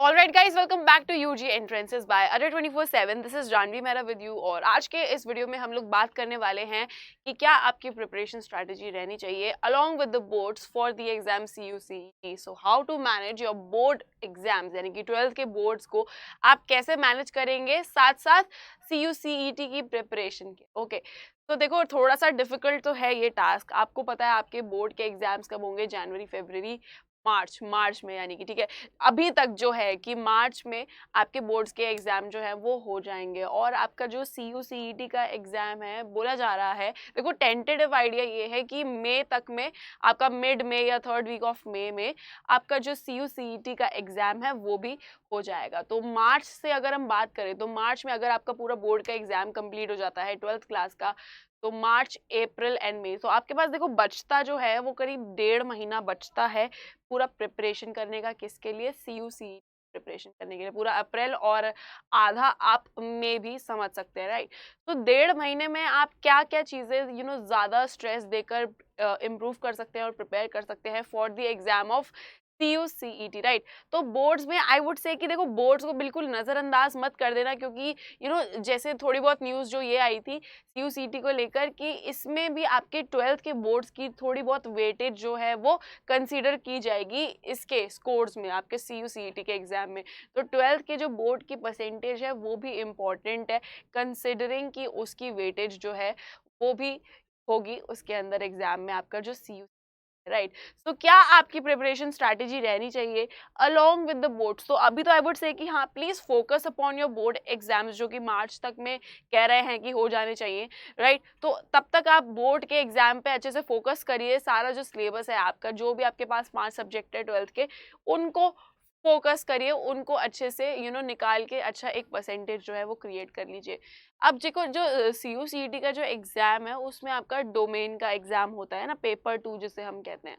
Alright guys, welcome back to UG entrances by Adda 24/7। This is Janhvi Mehra with you. और आज के इस वीडियो में हम लोग बात करने वाले हैं कि क्या आपकी प्रिपरेशन स्ट्रैटेजी रहनी चाहिए along with the boards for the exam CUCET। So how to manage your board exams, यानी कि 12th के बोर्ड्स को आप कैसे मैनेज करेंगे साथ साथ CUCET की प्रिपरेशन के। ओके तो देखो, थोड़ा सा डिफिकल्ट तो है ये टास्क। आपको पता है आपके बोर्ड के एग्जाम्स कब होंगे? जनवरी, फरवरी, मार्च में, यानी कि ठीक है, अभी तक जो है कि मार्च में आपके बोर्ड्स के एग्जाम जो है वो हो जाएंगे। और आपका जो CUCET का एग्जाम है, बोला जा रहा है, देखो टेंटेटिव आइडिया ये है कि मई तक में, आपका मिड में या थर्ड वीक ऑफ मई में आपका जो CUCET का एग्जाम है वो भी हो जाएगा। तो मार्च से अगर हम बात करें तो मार्च में अगर आपका पूरा बोर्ड का एग्जाम कंप्लीट हो जाता है 12th क्लास का, तो मार्च, अप्रैल एंड मई, तो आपके पास देखो बचता जो है वो करीब 1.5 महीना बचता है पूरा प्रिपरेशन करने का। किसके लिए? CUCET प्रिपरेशन करने के लिए। पूरा अप्रैल और आधा आप में भी समझ सकते हैं, राइट? तो 1.5 महीने में आप क्या क्या चीजें ज्यादा स्ट्रेस देकर इम्प्रूव कर सकते हैं और प्रिपेयर कर सकते हैं for the exam of CUCET, right? तो बोर्ड्स में आई वुड से कि देखो, बोर्ड्स को बिल्कुल नजरअंदाज मत कर देना, क्योंकि जैसे थोड़ी बहुत न्यूज जो ये आई थी CUCET को लेकर कि इसमें भी आपके 12th के बोर्ड्स की थोड़ी बहुत वेटेज जो है वो कंसीडर की जाएगी इसके स्कोर्स में, आपके CUCET के एग्जाम में। तो 12th के जो बोर्ड की परसेंटेज है वो भी इम्पॉर्टेंट है, कंसिडरिंग कि उसकी वेटेज जो है वो भी होगी उसके अंदर एग्जाम में आपका जो CUCET, राइट? सो क्या आपकी प्रिपरेशन स्ट्रैटेजी रहनी चाहिए अलोंग विद द बोर्ड्स? तो अभी तो आई वुड से कि हाँ, please focus upon your board exams, जो कि मार्च तक में कह रहे हैं कि हो जाने चाहिए, राइट? तो तब तक आप बोर्ड के एग्जाम पे अच्छे से फोकस करिए। सारा जो सिलेबस है आपका, जो भी आपके पास 5 सब्जेक्ट है 12th के, उनको फोकस करिए, उनको अच्छे से निकाल के अच्छा एक परसेंटेज जो है वो क्रिएट कर लीजिए। अब देखो, जो CUCET का जो एग्जाम है उसमें आपका डोमेन का एग्जाम होता है ना, पेपर 2 जिसे हम कहते हैं।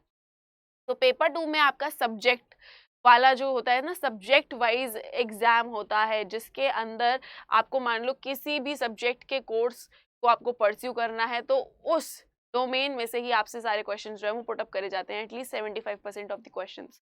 तो पेपर 2 में आपका सब्जेक्ट वाला जो होता है ना, सब्जेक्ट वाइज एग्जाम होता है, जिसके अंदर आपको मान लो किसी भी सब्जेक्ट के कोर्स को आपको परस्यू करना है, तो उस डोमेन में से ही आपसे सारे क्वेश्चंस जो है वो पुटअप करे जाते हैं, एटलीस्ट 75% ऑफ द क्वेश्चंस।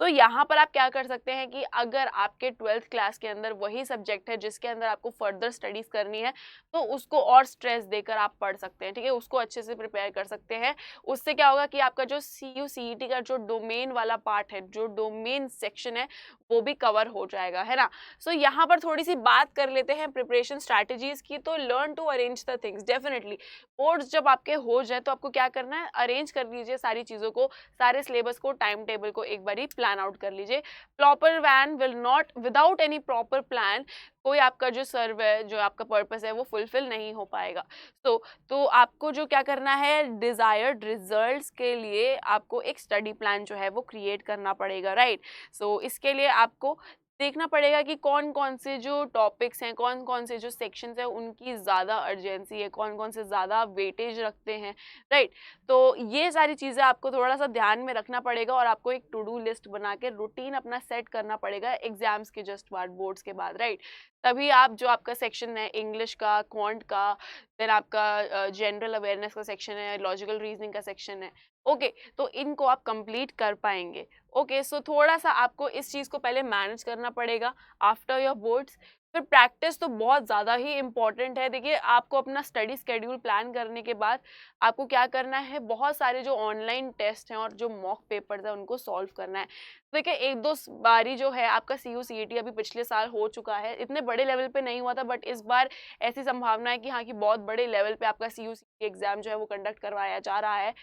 तो यहाँ पर आप क्या कर सकते हैं कि अगर आपके 12th क्लास के अंदर वही सब्जेक्ट है जिसके अंदर आपको फर्दर स्टडीज करनी है, तो उसको और स्ट्रेस देकर आप पढ़ सकते हैं, ठीक है, उसको अच्छे से प्रिपेयर कर सकते हैं। उससे क्या होगा कि आपका जो CUCET का जो डोमेन वाला पार्ट है, जो डोमेन सेक्शन है, वो भी कवर हो जाएगा, है ना? सो यहाँ पर थोड़ी सी बात कर लेते हैं प्रिपरेशन स्ट्रैटेजीज की। तो learn to arrange the things. Definitely boards जब आपके हो जाए तो आपको क्या करना है? अरेंज कर लीजिए सारी चीजों को, सारे सिलेबस को, टाइम टेबल को एक बारी प्लान आउट कर लीजिए। Proper van will not, without any proper plan कोई आपका जो सर्व है, जो आपका पर्पस है, वो फुलफिल नहीं हो पाएगा। तो आपको जो क्या करना है, डिजायर्ड रिजल्ट्स के लिए आपको एक स्टडी प्लान जो है वो क्रिएट करना पड़ेगा, राइट? सो इसके लिए आपको देखना पड़ेगा कि कौन कौन से जो टॉपिक्स हैं, कौन कौन से जो सेक्शंस हैं, उनकी ज़्यादा अर्जेंसी है, कौन कौन से ज़्यादा वेटेज रखते हैं, राइट? तो ये सारी चीज़ें आपको थोड़ा सा ध्यान में रखना पड़ेगा और आपको एक टू डू लिस्ट बना के रूटीन अपना सेट करना पड़ेगा एग्जाम्स के जस्ट बाद, बोर्ड्स के बाद, राइट? तभी आप जो आपका सेक्शन है इंग्लिश का, क्वांट का, देन आपका जनरल अवेयरनेस का सेक्शन है, लॉजिकल रीजनिंग का सेक्शन है, ओके, तो इनको आप कंप्लीट कर पाएंगे। ओके, सो थोड़ा सा आपको इस चीज़ को पहले मैनेज करना पड़ेगा आफ्टर योर बोर्ड्स। फिर प्रैक्टिस तो बहुत ज़्यादा ही इम्पॉर्टेंट है। देखिए, आपको अपना स्टडी स्केड्यूल प्लान करने के बाद आपको क्या करना है, बहुत सारे जो ऑनलाइन टेस्ट हैं और जो मॉक पेपर्स हैं उनको सॉल्व करना है। देखिए, एक दो बारी जो है आपका CUCET अभी पिछले साल हो चुका है, इतने बड़े लेवल पे नहीं हुआ था, बट इस बार ऐसी संभावना है कि हाँ, कि बहुत बड़े लेवल पे आपका CUCET एग्जाम जो है वो कंडक्ट करवाया जा रहा है।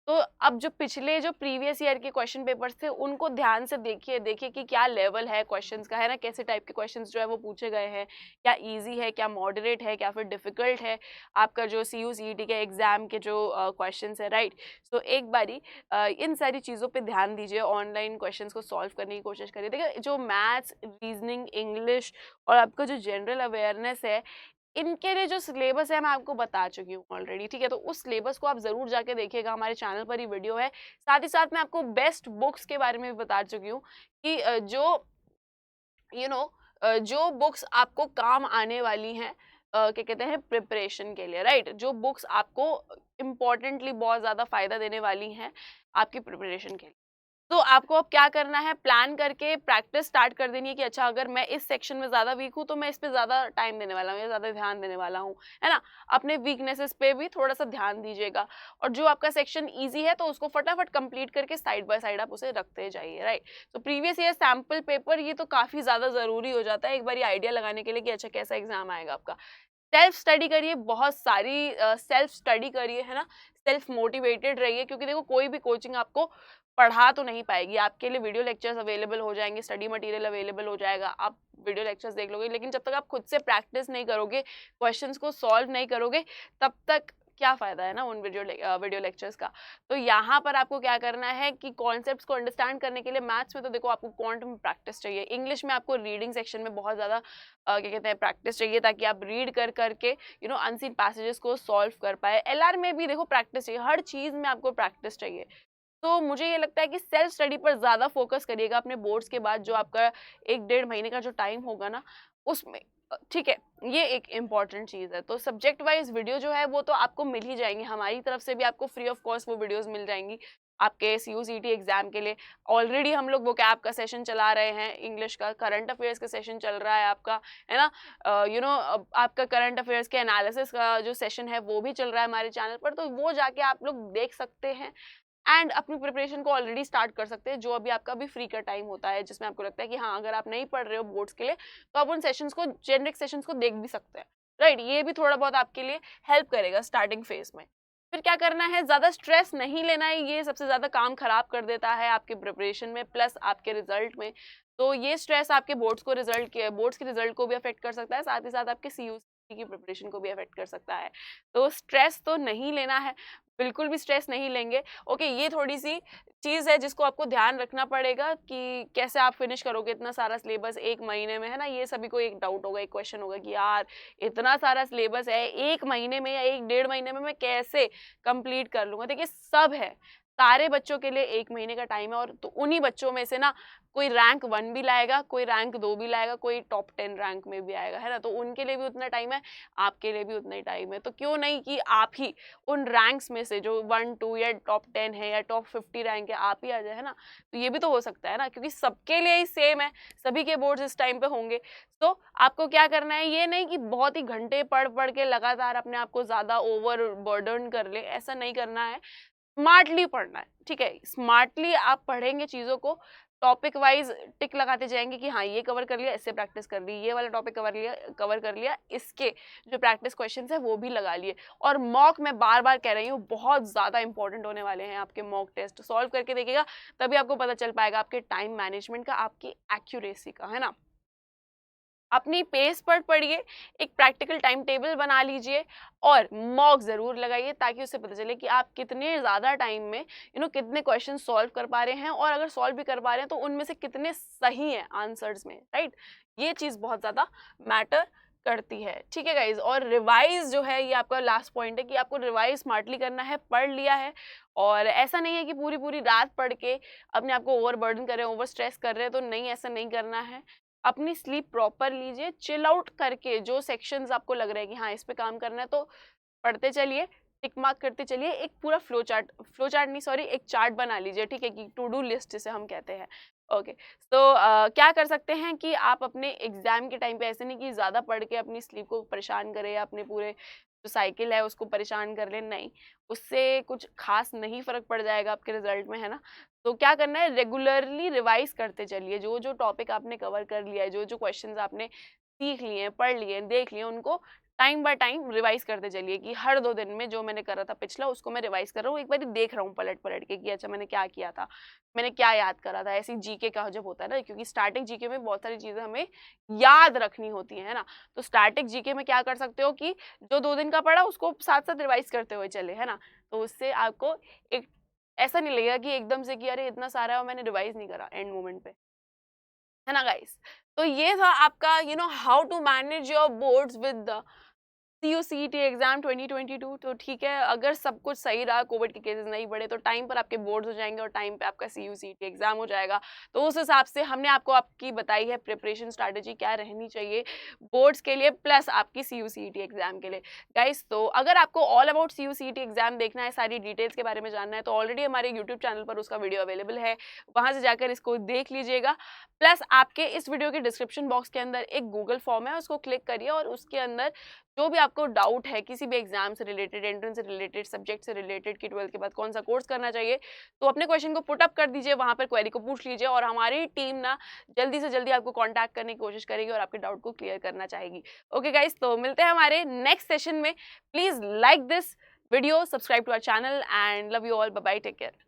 तो अब जो पिछले, जो प्रीवियस ईयर के क्वेश्चन पेपर्स थे, उनको ध्यान से देखिए, देखिए कि क्या लेवल है क्वेश्चंस का, है ना, कैसे टाइप के क्वेश्चंस जो है वो पूछे गए हैं, क्या इजी है, क्या मॉडरेट है, क्या फिर डिफिकल्ट है आपका जो CUCET के एग्जाम के जो क्वेश्चंस है, राइट? सो एक बारी इन सारी चीज़ों पे ध्यान दीजिए, ऑनलाइन क्वेश्चंस को सॉल्व करने की कोशिश करिए। देखिए, जो मैथ्स, रीजनिंग, इंग्लिश और आपका जो जनरल अवेयरनेस है, इनके लिए जो सिलेबस है मैं आपको बता चुकी हूँ ऑलरेडी, ठीक है? तो उस सिलेबस को आप जरूर जाके देखिएगा, हमारे चैनल पर ही वीडियो है। साथ ही साथ मैं आपको बेस्ट बुक्स के बारे में भी बता चुकी हूँ कि यू नो जो बुक्स आपको काम आने वाली हैं, क्या कहते हैं, प्रिपरेशन के लिए, राइट? जो बुक्स आपको इम्पोर्टेंटली बहुत ज़्यादा फायदा देने वाली हैं आपकी प्रिपरेशन के लिए। तो आपको अब क्या करना है, प्लान करके प्रैक्टिस स्टार्ट कर देनी है कि अच्छा अगर मैं इस सेक्शन में ज़्यादा वीक हूँ तो मैं इस पे ज़्यादा टाइम देने वाला हूँ या ज़्यादा ध्यान देने वाला हूँ, है ना। अपने वीकनेसेस पे भी थोड़ा सा ध्यान दीजिएगा, और जो आपका सेक्शन ईजी है तो उसको फटाफट कंप्लीट करके साइड बाय साइड आप उसे रखते जाइए, राइट। तो प्रीवियस ईयर सैम्पल पेपर ये तो काफ़ी ज़्यादा ज़रूरी हो जाता है एक बार ये आइडिया लगाने के लिए कि अच्छा कैसा एग्जाम आएगा आपका। सेल्फ स्टडी करिए, बहुत सारी सेल्फ स्टडी करिए, है ना। सेल्फ मोटिवेटेड रहिए, क्योंकि देखो कोई भी कोचिंग आपको पढ़ा तो नहीं पाएगी, आपके लिए वीडियो लेक्चर्स अवेलेबल हो जाएंगे, स्टडी मटेरियल अवेलेबल हो जाएगा, आप वीडियो लेक्चर्स देख लोगे, लेकिन जब तक आप खुद से प्रैक्टिस नहीं करोगे, क्वेश्चंस को सॉल्व नहीं करोगे, तब तक क्या फायदा है ना उन वीडियो लेक्चर्स का। तो यहाँ पर आपको क्या करना है कि कॉन्सेप्ट्स को अंडरस्टैंड करने के लिए मैथ्स में तो देखो आपको क्वांट में प्रैक्टिस चाहिए, इंग्लिश में आपको रीडिंग सेक्शन में बहुत ज़्यादा क्या कहते हैं प्रैक्टिस चाहिए, ताकि आप रीड कर करके अनसीन पैसेजेस को सॉल्व कर पाए। एलआर में भी देखो प्रैक्टिस चाहिए, हर चीज़ में आपको प्रैक्टिस चाहिए। तो मुझे ये लगता है कि सेल्फ स्टडी पर ज़्यादा फोकस करिएगा अपने बोर्ड्स के बाद, जो आपका 1-1.5 महीने का जो टाइम होगा ना उसमें, ठीक है। ये एक इम्पॉर्टेंट चीज़ है। तो सब्जेक्ट वाइज वीडियो जो है वो तो आपको मिल ही जाएंगी, हमारी तरफ से भी आपको फ्री ऑफ कॉस्ट वो वीडियोस मिल जाएंगी आपके सीयूसीटी एग्जाम के लिए। ऑलरेडी हम लोग वोकैब का सेशन चला रहे हैं, इंग्लिश का, करंट अफेयर्स का सेशन चल रहा है आपका, है ना। आपका करंट अफेयर्स के एनालिसिस का जो सेशन है वो भी चल रहा है हमारे चैनल पर, तो वो जाके आप लोग देख सकते हैं एंड अपनी प्रिपरेशन को ऑलरेडी स्टार्ट कर सकते हैं, जो अभी आपका भी फ्री का टाइम होता है, जिसमें आपको लगता है कि हाँ अगर आप नहीं पढ़ रहे हो बोर्ड्स के लिए तो आप उन सेशंस को, जेनरिक सेशंस को देख भी सकते हैं, राइट। ये भी थोड़ा बहुत आपके लिए हेल्प करेगा स्टार्टिंग फेज में। फिर क्या करना है, ज्यादा स्ट्रेस नहीं लेना है, ये सबसे ज्यादा काम खराब कर देता है आपके प्रिपरेशन में प्लस आपके रिजल्ट में। तो ये स्ट्रेस आपके बोर्ड्स के रिजल्ट को भी अफेक्ट कर सकता है, साथ ही साथ आपके सीयूसी की प्रिपरेशन को भी अफेक्ट कर सकता है। तो स्ट्रेस तो नहीं लेना है, बिल्कुल भी स्ट्रेस नहीं लेंगे। ओके, ये थोड़ी सी चीज़ है जिसको आपको ध्यान रखना पड़ेगा कि कैसे आप फिनिश करोगे इतना सारा सिलेबस 1 महीने में, है ना। ये सभी को एक डाउट होगा, एक क्वेश्चन होगा कि यार इतना सारा सिलेबस है 1 महीने में या 1-1.5 महीने में मैं कैसे कंप्लीट कर लूंगा। देखिए सब है, सारे बच्चों के लिए 1 महीने का टाइम है, और तो उन्हीं बच्चों में से ना कोई रैंक 1 भी लाएगा, कोई रैंक 2 भी लाएगा, कोई टॉप 10 रैंक में भी आएगा, है ना। तो उनके लिए भी उतना टाइम है, आपके लिए भी उतना ही टाइम है। तो क्यों नहीं कि आप ही उन रैंक्स में से जो 1-2 या टॉप 10 है या टॉप 50 रैंक है, आप ही आ जाए, है ना। तो ये भी तो हो सकता है ना, क्योंकि सबके लिए ही सेम है, सभी के बोर्ड्स इस टाइम पे होंगे। तो आपको क्या करना है, ये नहीं कि बहुत ही घंटे पढ़ पढ़ के लगातार अपने आप को ज्यादा ओवर बर्डन कर ले, ऐसा नहीं करना है। स्मार्टली पढ़ना है, ठीक है। स्मार्टली आप पढ़ेंगे चीजों को, टॉपिक वाइज टिक लगाते जाएंगे कि हाँ ये कवर कर लिया, इससे प्रैक्टिस कर ली, ये वाला टॉपिक कवर कर लिया, इसके जो प्रैक्टिस क्वेश्चंस है वो भी लगा लिए। और मॉक, मैं बार बार कह रही हूँ, बहुत ज्यादा इंपॉर्टेंट होने वाले हैं आपके मॉक टेस्ट। सॉल्व करके देखिएगा, तभी आपको पता चल पाएगा आपके टाइम मैनेजमेंट का, आपकी एक्यूरेसी का, है ना। अपनी पेस पर पढ़िए, एक प्रैक्टिकल टाइम टेबल बना लीजिए और मॉक जरूर लगाइए, ताकि उससे पता चले कि आप कितने ज़्यादा टाइम में कितने क्वेश्चन सॉल्व कर पा रहे हैं, और अगर सॉल्व भी कर पा रहे हैं तो उनमें से कितने सही हैं आंसर्स में, राइट। ये चीज़ बहुत ज़्यादा मैटर करती है, ठीक है गाइज। और रिवाइज जो है, ये आपका लास्ट पॉइंट है कि आपको रिवाइज स्मार्टली करना है। पढ़ लिया है, और ऐसा नहीं है कि पूरी पूरी रात पढ़ के अपने आप को ओवर बर्डन कर रहे हैं, ओवर स्ट्रेस कर रहे हैं, तो नहीं, ऐसा नहीं करना है। अपनी स्लीप प्रॉपर लीजिए, चिल आउट करके जो सेक्शंस आपको लग रहा है कि हाँ इस पे काम करना है, तो पढ़ते चलिए, टिक मार्क करते चलिए। एक पूरा फ्लो चार्ट नहीं, सॉरी, एक चार्ट बना लीजिए, ठीक है, कि टू डू लिस्ट जिसे हम कहते हैं। ओके, तो क्या कर सकते हैं कि आप अपने एग्जाम के टाइम पे ऐसे नहीं कि ज़्यादा पढ़ के अपनी स्लीप को परेशान करें या अपने पूरे जो साइकिल है उसको परेशान कर लें, नहीं, उससे कुछ खास नहीं फर्क पड़ जाएगा आपके रिजल्ट में, है ना। तो क्या करना है, रेगुलरली रिवाइज करते चलिए, जो जो टॉपिक आपने कवर कर लिया है, जो जो क्वेश्चंस आपने सीख लिए, पढ़ लिए, देख लिए, उनको टाइम बाय टाइम रिवाइज करते चलिए कि हर 2 दिन में जो मैंने करा था पिछला, उसको मैं रिवाइज कर रहा हूँ, एक बार देख रहा हूँ पलट पलट के कि अच्छा मैंने क्या किया था, मैंने क्या याद करा था। ऐसी जीके का जब होता है ना, क्योंकि स्टैटिक जीके में बहुत सारी चीजें हमें याद रखनी होती है ना। तो स्टैटिक जीके में क्या कर सकते हो कि जो 2 दिन का पढ़ा उसको साथ साथ रिवाइज करते हुए चले, है ना। तो उससे आपको एक ऐसा नहीं लगेगा कि एकदम से कि अरे इतना सारा है और मैंने रिवाइज नहीं करा एंड मोमेंट पे, है ना गाइस। तो ये था आपका how to manage your boards with the CUCET exam 2022, तो ठीक है, अगर सब कुछ सही रहा, कोविड के केसेस नहीं बढ़े, तो टाइम पर आपके बोर्ड्स हो जाएंगे और टाइम पे आपका CUCET एग्जाम हो जाएगा। तो उस हिसाब से हमने आपको आपकी बताई है प्रिपरेशन स्ट्रैटेजी क्या रहनी चाहिए बोर्ड्स के लिए प्लस आपकी CUCET एग्जाम के लिए। गाइस, तो अगर आपको ऑल अबाउट CUCET एग्जाम देखना है, सारी डिटेल्स के बारे में जानना है, तो ऑलरेडी हमारे यूट्यूब चैनल पर उसका वीडियो अवेलेबल है, वहां से जाकर इसको देख लीजिएगा। प्लस आपके इस वीडियो के डिस्क्रिप्शन बॉक्स के अंदर एक गूगल फॉर्म है, उसको क्लिक करिए और उसके अंदर जो भी आपको डाउट है किसी भी एग्जाम से रिलेटेड, एंट्रेंस से रिलेटेड, सब्जेक्ट से रिलेटेड कि 12th के बाद कौन सा कोर्स करना चाहिए, तो अपने क्वेश्चन को पुट अप कर दीजिए, वहां पर क्वेरी को पूछ लीजिए और हमारी टीम ना जल्दी से जल्दी आपको कांटेक्ट करने की कोशिश करेगी और आपके डाउट को क्लियर करना चाहेगी। ओके गाइस, तो मिलते हैं हमारे नेक्स्ट सेशन में। Please like this video, subscribe to our channel and love you all. Bye bye, take care.